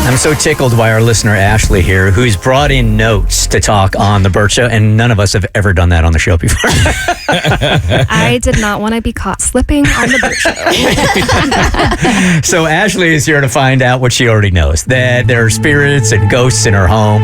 I'm so tickled by our listener Ashley here, who's brought in notes to talk on the Bert Show, and none of us have ever done that on the show before. I did not want to be caught slipping on the Bert Show. So Ashley is here to find out what she already knows, that there are spirits and ghosts in her home.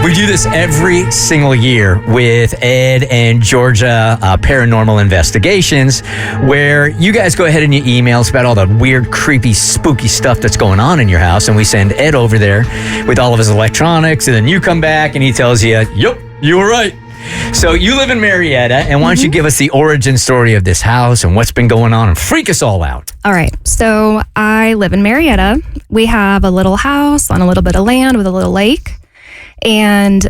We do this every single year with Ed and Georgia Paranormal Investigations, where you guys go ahead and you email us about all the weird, creepy, spooky stuff that's going on in your house, and we send Ed over there with all of his electronics, and then you come back and he tells you, yep, you were right. So you live in Marietta, and why don't you give us the origin story of this house and what's been going on and freak us all out? All right. So I live in Marietta. We have a little house on a little bit of land with a little lake. And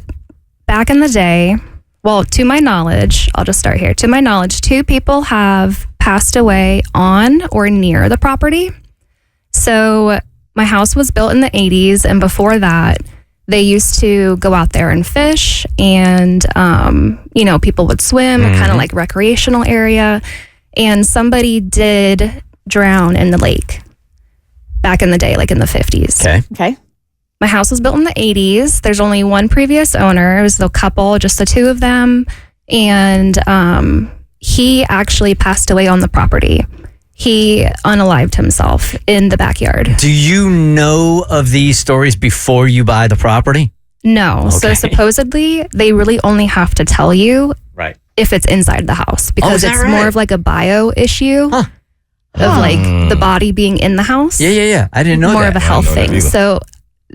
back in the day, well, to my knowledge, I'll just start here. To my knowledge, 2 people have passed away on or near the property. So my house was built in the 80s. And before that, they used to go out there and fish. And, people would swim, kind of like recreational area. And somebody did drown in the lake back in the day, like in the 50s. Okay. My house was built in the 80s. There's only one previous owner. It was the couple, just the 2 of them. And he actually passed away on the property. He unalived himself in the backyard. Do you know of these stories before you buy the property? No. Okay. So supposedly, they really only have to tell you if it's inside the house. Because it's more of like a bio issue of like the body being in the house. Yeah. I didn't know more that. of a health thing. So...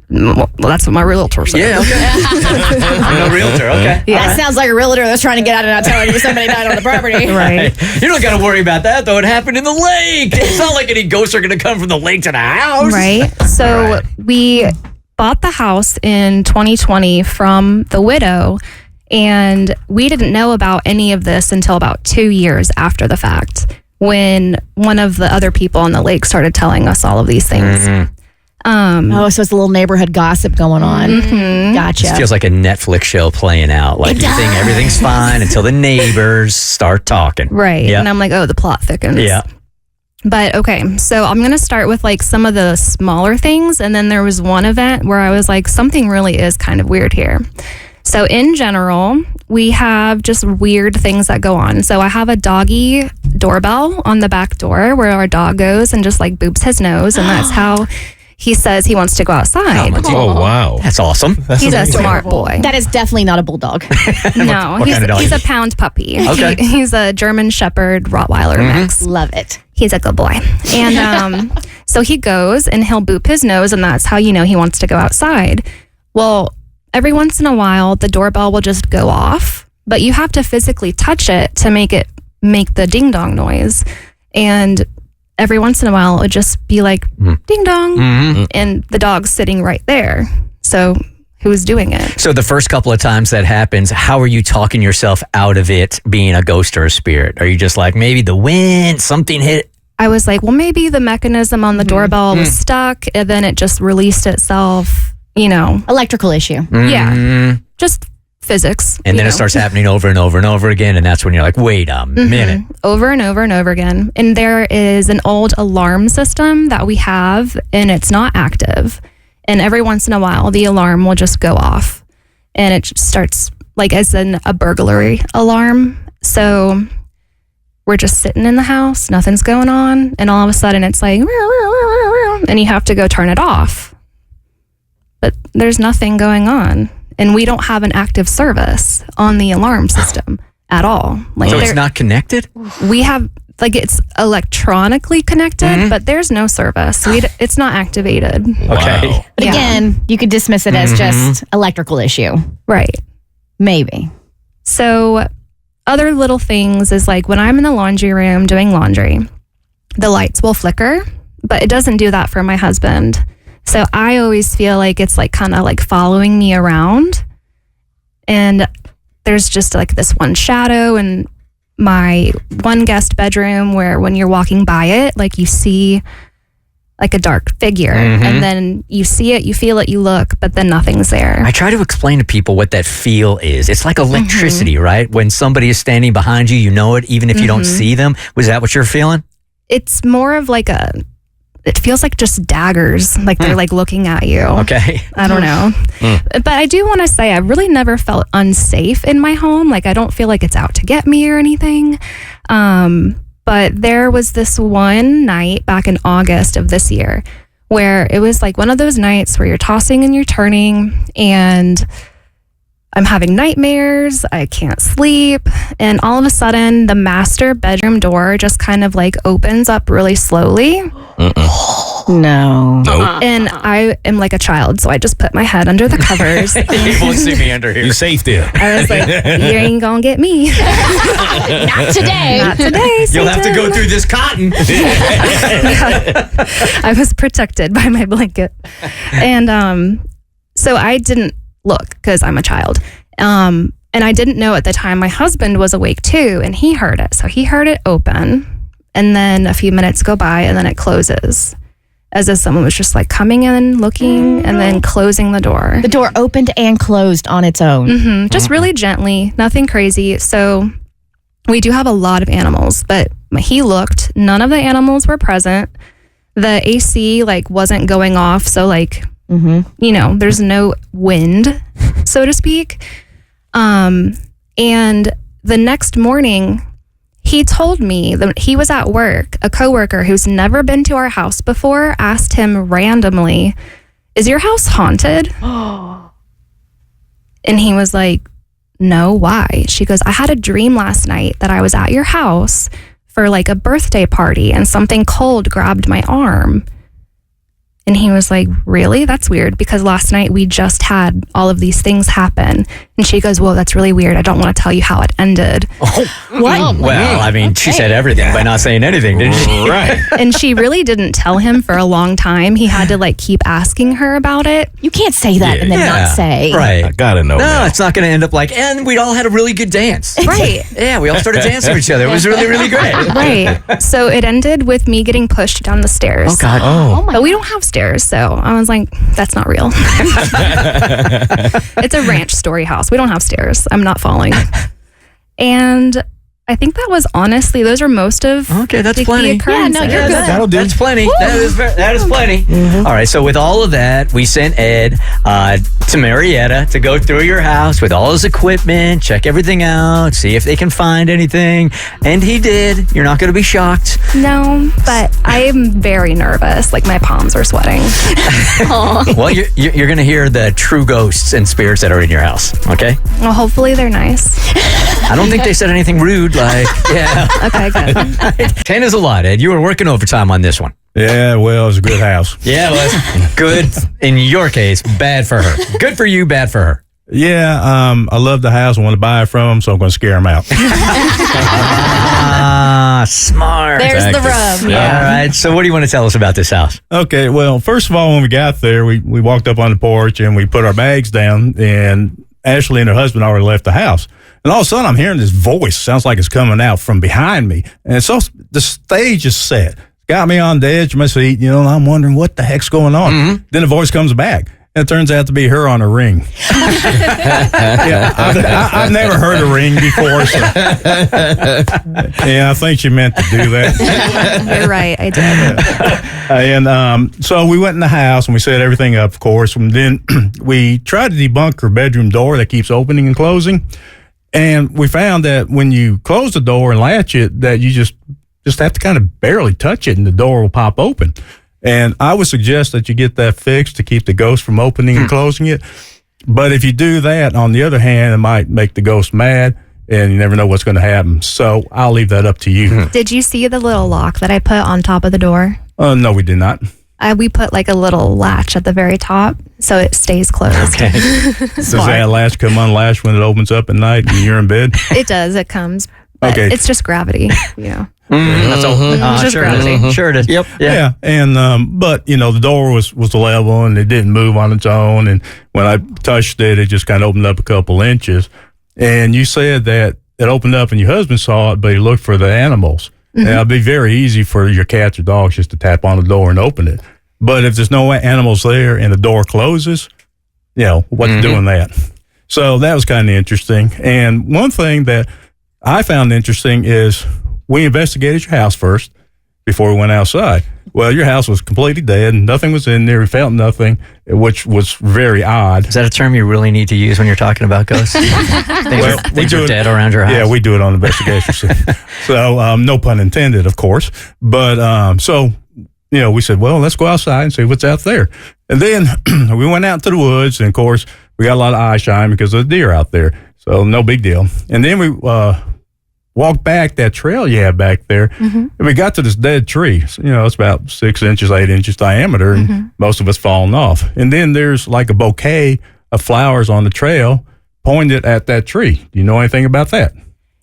Well, that's what my realtor said. Yeah, okay. I'm a realtor, okay. Yeah. That sounds like a realtor that's trying to get out and not telling you somebody died on the property. Right. You don't got to worry about that, though. It happened in the lake. It's not like any ghosts are going to come from the lake to the house. Right. So we bought the house in 2020 from the widow, and we didn't know about any of this until about 2 years after the fact, when one of the other people on the lake started telling us all of these things. So it's a little neighborhood gossip going on. Gotcha. It feels like a Netflix show playing out. Like you think everything's fine until the neighbors start talking. Right. Yep. And I'm like, oh, the plot thickens. Yeah. But okay, so I'm going to start with like some of the smaller things. And then there was one event where I was like, something really is kind of weird here. So in general, we have just weird things that go on. So I have a doggy doorbell on the back door where our dog goes and just like boops his nose. And that's how he says he wants to go outside. Oh, wow. That's awesome. He's a smart boy. That is definitely not a bulldog. No, what kind of dog? He's a pound puppy. Okay. He's a German Shepherd Rottweiler mix. Love it. He's a good boy. And so he goes and he'll boop his nose, and that's how you know he wants to go outside. Well, every once in a while, the doorbell will just go off, but you have to physically touch it to make the ding dong noise. And every once in a while, it would just be like, ding dong. And the dog's sitting right there. So who's doing it? So the first couple of times that happens, how are you talking yourself out of it being a ghost or a spirit? Are you just like, maybe the wind, something hit? I was like, well, maybe the mechanism on the doorbell was stuck and then it just released itself, Electrical issue. Yeah. Just physics. And then it starts happening over and over and over again. And that's when you're like, wait a minute. Over and over and over again. And there is an old alarm system that we have, and it's not active. And every once in a while, the alarm will just go off. And it starts like as in a burglary alarm. So we're just sitting in the house, nothing's going on. And all of a sudden it's like, and you have to go turn it off. But there's nothing going on. And we don't have an active service on the alarm system at all. Like, so it's not connected? We have, like, it's electronically connected, but there's no service. It's not activated. Okay. But again, you could dismiss it as just electrical issue. Right. Maybe. So other little things is like when I'm in the laundry room doing laundry, the lights will flicker, but it doesn't do that for my husband. So I always feel like it's like kind of like following me around. And there's just like this one shadow in my one guest bedroom where when you're walking by it, like you see like a dark figure and then you see it, you feel it, you look, but then nothing's there. I try to explain to people what that feel is. It's like electricity, right? When somebody is standing behind you, you know it, even if you don't see them. Was that what you're feeling? It's more of like it feels like just daggers, like they're like looking at you. Okay. I don't know. But I do want to say I really never felt unsafe in my home. Like I don't feel like it's out to get me or anything. But there was this one night back in August of this year where it was like one of those nights where you're tossing and you're turning and I'm having nightmares. I can't sleep. And all of a sudden the master bedroom door just kind of like opens up really slowly. No. And I am like a child, so I just put my head under the covers. You won't see me under here. You safe there. I was like, you ain't gonna get me. Not today. Not today, You'll have to go Satan. through this cotton. I was protected by my blanket. And so I didn't look because I'm a child. And I didn't know at the time my husband was awake too, and he heard it. So he heard it open, and then a few minutes go by, and then it closes. As if someone was just like coming in, looking, and then closing the door. The door opened and closed on its own. Just really gently, nothing crazy. So we do have a lot of animals, but he looked, none of the animals were present. The AC like wasn't going off. So like, you know, there's no wind, so to speak. And the next morning, he told me that he was at work. A coworker who's never been to our house before asked him randomly, "Is your house haunted?" And he was like, "No, why?" She goes, "I had a dream last night that I was at your house for like a birthday party and something cold grabbed my arm." And he was like, "Really? That's weird because last night we just had all of these things happen." And she goes, "Well, that's really weird. I don't want to tell you how it ended." What? Well, I mean, she said everything by not saying anything, didn't she? Right. And she really didn't tell him for a long time. He had to like keep asking her about it. You can't say that and then not say. Right. I gotta know. No, now. it's not going to end up like, and we all had a really good dance. Right. Yeah, we all started dancing with each other. It was really, really great. Right. So it ended with me getting pushed down the stairs. Oh, God. Oh. But we don't have stairs, so I was like, that's not real. It's a ranch story house. We don't have stairs. I'm not falling. And I think that was honestly, those are most of Okay, that's the plenty. occurrences. Yeah, no, you're good. That'll do. That's plenty. That is plenty. All right, so with all of that, we sent Ed to Marietta to go through your house with all his equipment, check everything out, see if they can find anything. And he did. You're not going to be shocked. No, but I'm very nervous. Like my palms are sweating. Well, you're going to hear the true ghosts and spirits that are in your house, okay? Well, hopefully they're nice. I don't think they said anything rude, like, yeah. Okay, good. 10 is a lot, Ed. You were working overtime on this one. Yeah, well, it was a good house. Yeah, well, that's good in your case, bad for her. Good for you, bad for her. Yeah, I love the house. I want to buy it from them, so I'm going to scare them out. Ah, smart. There's the rub. All right, so what do you want to tell us about this house? Okay, well, first of all, when we got there, we walked up on the porch and we put our bags down, and Ashley and her husband already left the house. And all of a sudden, I'm hearing this voice. Sounds like it's coming out from behind me. And so the stage is set. Got me on the edge of my seat, you know, and I'm wondering what the heck's going on. Then the voice comes back. And it turns out to be her on a ring. Yeah, I've never heard a ring before. So. Yeah, I think she meant to do that. You're right. I did. And so we went in the house and we set everything up, of course. And then we tried to debunk her bedroom door that keeps opening and closing. And we found that when you close the door and latch it, that you just have to kind of barely touch it and the door will pop open. And I would suggest that you get that fixed to keep the ghost from opening and closing it. But if you do that, on the other hand, it might make the ghost mad and you never know what's going to happen. So I'll leave that up to you. Did you see the little lock that I put on top of the door? No, we did not. We put like a little latch at the very top so it stays closed. Okay. Does that latch come unlatched when it opens up at night and you're in bed? It does. It comes. But Okay. It's just gravity. Yeah. That's all. It's just Sure it gravity. is. Sure it is. Yep. Yeah. And, but, you know, the door was level and it didn't move on its own. And when I touched it, it just kind of opened up a couple inches. And you said that it opened up and your husband saw it, but he looked for the animals. Now, it'd be very easy for your cats or dogs just to tap on the door and open it. But if there's no animals there and the door closes, you know, what's doing that? So that was kind of interesting. And one thing that I found interesting is we investigated your house first before we went outside. Well, your house was completely dead. Nothing was in there. We felt nothing, which was very odd. Is that a term you really need to use when you're talking about ghosts? things are dead around your house. Yeah, we do it on investigation. So, no pun intended, of course. But so, we said, well, let's go outside and see what's out there. And then we went out to the woods, and of course, we got a lot of eye shine because of the deer out there. So, no big deal. And then we walked back that trail you have back there, and we got to this dead tree. So, it's about 6 inches, 8 inches diameter, and most of us falling off. And then there's like a bouquet of flowers on the trail pointed at that tree. Do you know anything about that?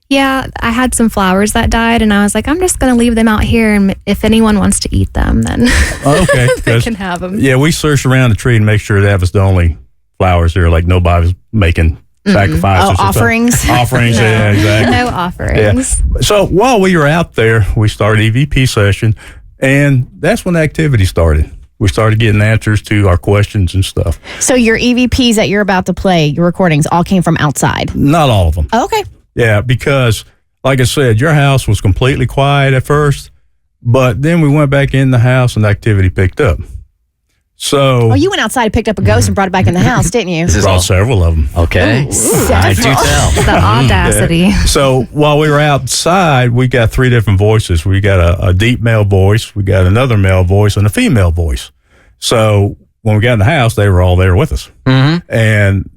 Yeah, I had some flowers that died, and I was like, I'm just going to leave them out here, and if anyone wants to eat them, then Okay, they can have them. Yeah, we searched around the tree to make sure that was the only flowers there. Like nobody was making sacrifices. Offerings. Offerings, No. yeah, exactly. No offerings. Yeah. So while we were out there, we started EVP session, and that's when the activity started. We started getting answers to our questions and stuff. So your EVPs that you're about to play, your recordings, all came from outside. Not all of them. Oh, okay. Yeah, because like I said, your house was completely quiet at first, but then we went back in the house and the activity picked up. So Oh, you went outside, picked up a ghost, and brought it back in the house, didn't you? This is brought all several of them. okay. I do tell. The audacity. So while we were outside, we got 3 different voices. We got a deep male voice, we got another male voice, and a female voice. So when we got in the house, they were all there with us. And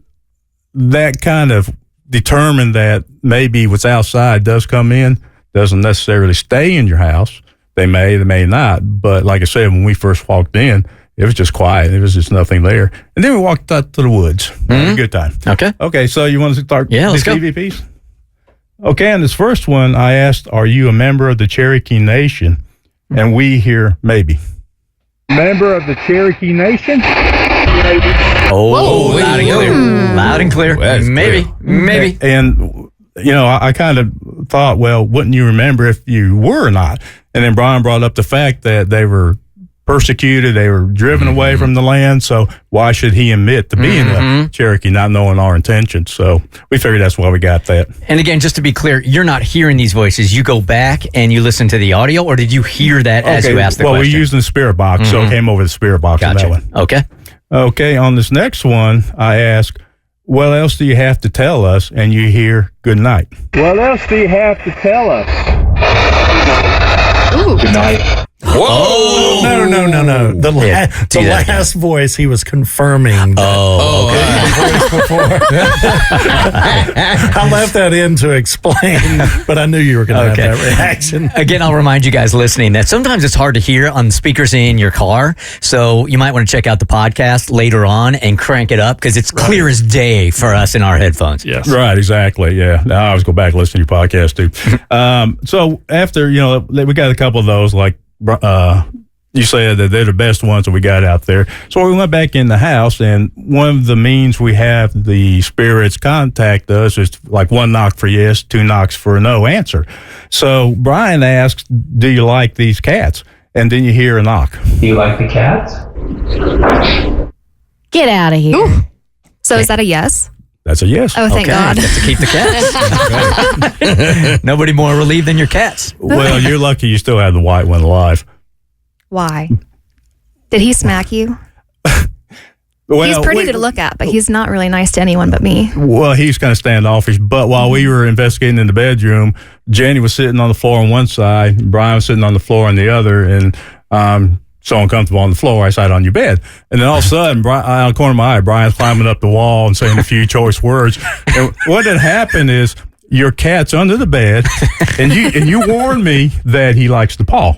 that kind of determined that maybe what's outside does come in, doesn't necessarily stay in your house. They may not. But like I said, when we first walked in, it was just quiet. There was just nothing there. And then we walked out to the woods. Had a good time. Okay. Okay, so you want to start Yeah, let's these go. EVPs? Okay, on this first one, I asked, are you a member of the Cherokee Nation? And we hear maybe. Member of the Cherokee Nation? Oh, loud and clear. Loud and clear. That's Maybe. clear. Maybe. And, I kind of thought, well, wouldn't you remember if you were or not? And then Brian brought up the fact that they were persecuted, they were driven away from the land, so why should he admit to being a Cherokee, not knowing our intentions? So we figured that's why we got that. And again, just to be clear, you're not hearing these voices. You go back and you listen to the audio, or did you hear that as you asked the well, question? we're using the spirit box, so it came over the spirit box on that Gotcha. one. Okay. Okay, on this next one, I ask, what else do you have to tell us? And you hear, good night. What else do you have to tell us? Good night. Whoa! No. The do that last voice, he was confirming. I left that in to explain, but I knew you were going to Okay. have that reaction. Again, I'll remind you guys listening that sometimes it's hard to hear on the speakers in your car. So you might want to check out the podcast later on and crank it up because it's clear as day for us in our headphones. Yes. Right, exactly. Yeah. Now I always go back and listen to your podcast too. So after, we got a couple of those, like you said that they're the best ones that we got out there. So we went back in the house, and one of the means we have the spirits contact us is like 1 knock for yes, 2 knocks for no answer. So Brian asks, do you like these cats? And then you hear a knock. Do you like the cats? Get out of here. So is that a yes? That's a yes. Oh, thank God. That's to keep the cats. Nobody more relieved than your cats. Well, you're lucky you still have the white one alive. Why? Did he smack you? Well, He's pretty to look at, but he's not really nice to anyone but me. Well, he's kind of standoffish. But while we were investigating in the bedroom, Jenny was sitting on the floor on one side, Brian was sitting on the floor on the other, and so uncomfortable on the floor, I sat on your bed. And then all of a sudden, out of the corner of my eye, Brian's climbing up the wall and saying a few choice words. And what had happened is your cat's under the bed, and you warned me that he likes to paw.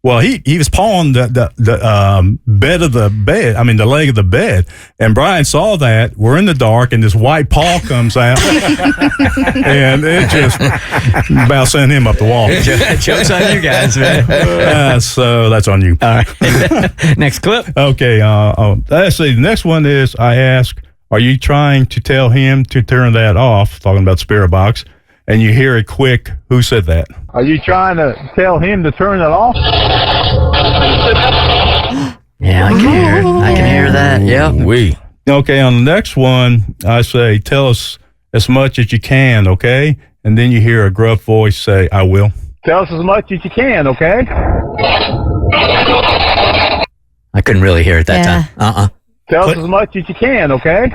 Well, he was pawing the bed of the bed. I mean, the leg of the bed. And Brian saw that. We're in the dark, and this white paw comes out, and it just about sent him up the wall. Joke's on you guys, man. So that's on you. All right. Next clip. Okay. Let's see. The next one is I ask, are you trying to tell him to turn that off? Talking about spirit box. And you hear a quick, who said that? Are you trying to tell him to turn it off? Yeah, I can hear that. Yeah. Okay, on the next one, I say, tell us as much as you can, okay? And then you hear a gruff voice say, I will. Tell us as much as you can, okay? I couldn't really hear it that time. Tell us as much as you can, okay?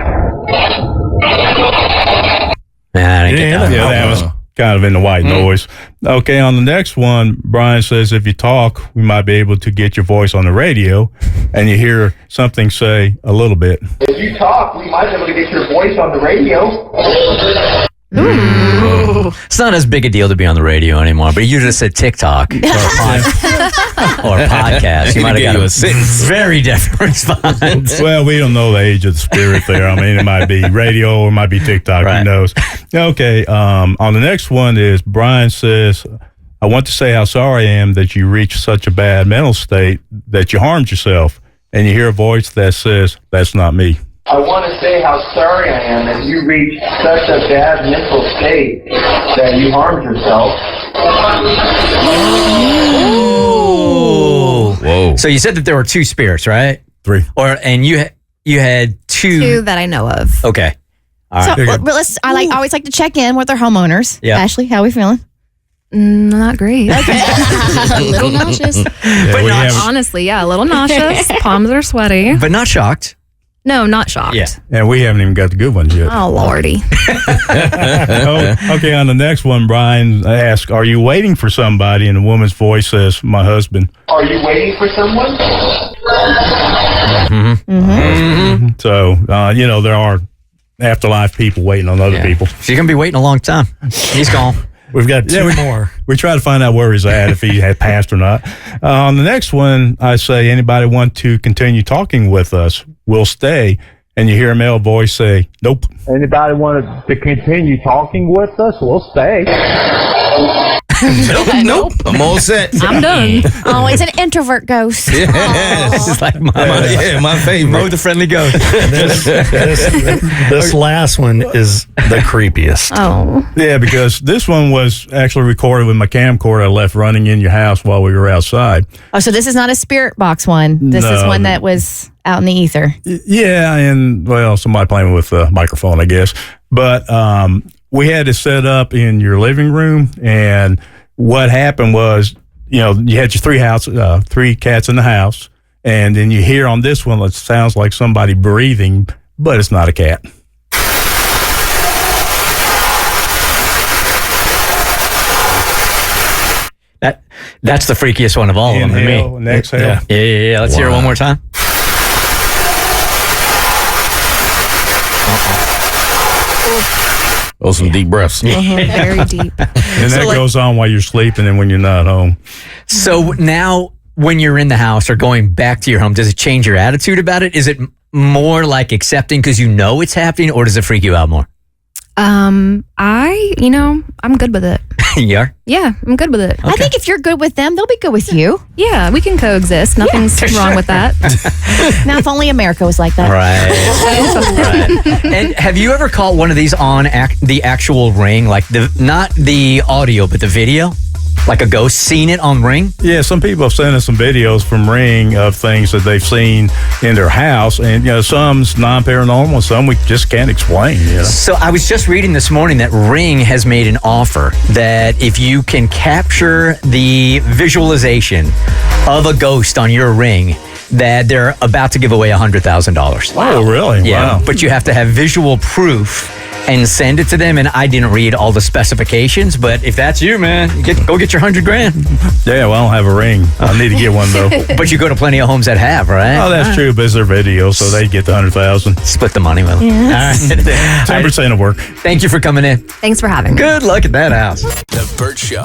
Yeah, I didn't get that. Yeah, that was kind of in the white noise. Okay, on the next one, Brian says if you talk, we might be able to get your voice on the radio, and you hear something say a little bit. If you talk, we might be able to get your voice on the radio. It's not as big a deal to be on the radio anymore, but you just said TikTok or podcast. You might have got a very different response. Well, we don't know the age of the spirit there. I mean, it might be radio or it might be TikTok. Right. Who knows? Okay, on the next one is Brian says, I want to say how sorry I am that you reached such a bad mental state that you harmed yourself. And you hear a voice that says, that's not me. I want to say how sorry I am that you reached such a bad mental state that you harmed yourself. Whoa. So you said that there were 2 spirits, right? 3. And you had 2. 2 that I know of. Okay. All So right. I always like to check in with our homeowners. Yeah. Ashley, how are we feeling? Not great. A little nauseous. But we not, haven't- Honestly, yeah, a little nauseous. Palms are sweaty. but not shocked. No, not shocked. Yeah. And we haven't even got the good ones yet. Oh, Lordy. Okay, on the next one, Brian asks, are you waiting for somebody? And the woman's voice says, my husband. Are you waiting for someone? So, there are afterlife people waiting on other people. She's going to be waiting a long time. He's gone. We've got 2 more. We try to find out where he's at, if he had passed or not. On the next one, I say, anybody want to continue talking with us? We'll stay. And you hear a male voice say, nope. Anybody want to continue talking with us? We'll stay. Nope. I'm all set. I'm done. Oh, it's an introvert ghost. This is like my favorite. Mo the friendly ghost. This last one is the creepiest. Oh. Yeah, because this one was actually recorded with my camcorder I left running in your house while we were outside. Oh, so this is not a spirit box one. This is No. one that was out in the ether. Yeah, and, somebody playing with a microphone, I guess. But we had it set up in your living room, and what happened was, you had your 3 cats in the house, and then you hear on this one, it sounds like somebody breathing, but it's not a cat. That's the freakiest one of all of them to Inhale me. and exhale. Yeah. Let's hear it one more time. Oh, some deep breaths. Very deep. And that goes on while you're sleeping and when you're not home. So now when you're in the house or going back to your home, does it change your attitude about it? Is it more like accepting because you know it's happening, or does it freak you out more? I'm good with it. You are? Yeah, I'm good with it. I think if you're good with them, they'll be good with you. Yeah, we can coexist. Nothing's wrong with that. Now, if only America was like that. Right. And have you ever caught one of these on the actual Ring, like not the audio, but the video? Like a ghost seen it on Ring? Yeah, some people have sent us some videos from Ring of things that they've seen in their house, and some's non-paranormal, some we just can't explain. So I was just reading this morning that Ring has made an offer that if you can capture the visualization of a ghost on your Ring, that they're about to give away $100,000. Oh, really? Yeah, Wow. but you have to have visual proof and send it to them. And I didn't read all the specifications, but if that's you, man, go get your $100,000. Yeah, well, I don't have a ring. I need to get one though. But you go to plenty of homes that have, right? Oh, that's true, but it's their video, so they get the 100,000. Split the money with them. All right. 10% of work. Thank you for coming in. Thanks for having me. Good luck at that house. The Bert Show.